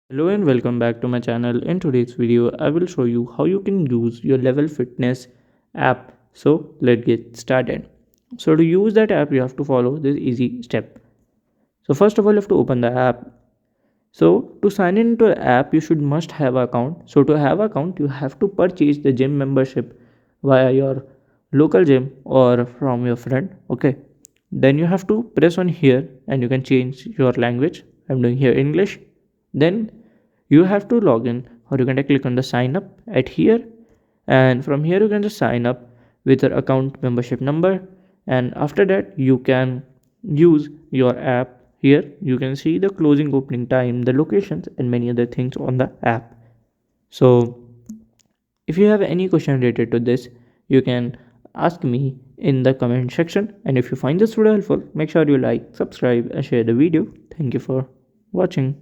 Hello and welcome back to my channel. In today's video, I will show you how you can use your Level Fitness app. So let's get started. So to use that app, you have to follow this easy step. So first of all, you have to open the app. So to sign into the app, you should must have an account. So to have an account, you have to purchase the gym membership via your local gym or from your friend. Okay. Then you have to press on here and you can change your language. I'm doing here English. Then you have to log in or you can click on the sign up at here, and from here you can just sign up with your account membership number, and after that you can use your app. Here you can see the closing, opening time, the locations and many other things on the app. So if you have any question related to this, you can ask me in the comment section, and if you find this video helpful, make sure you like, subscribe and share the video. Thank you for watching.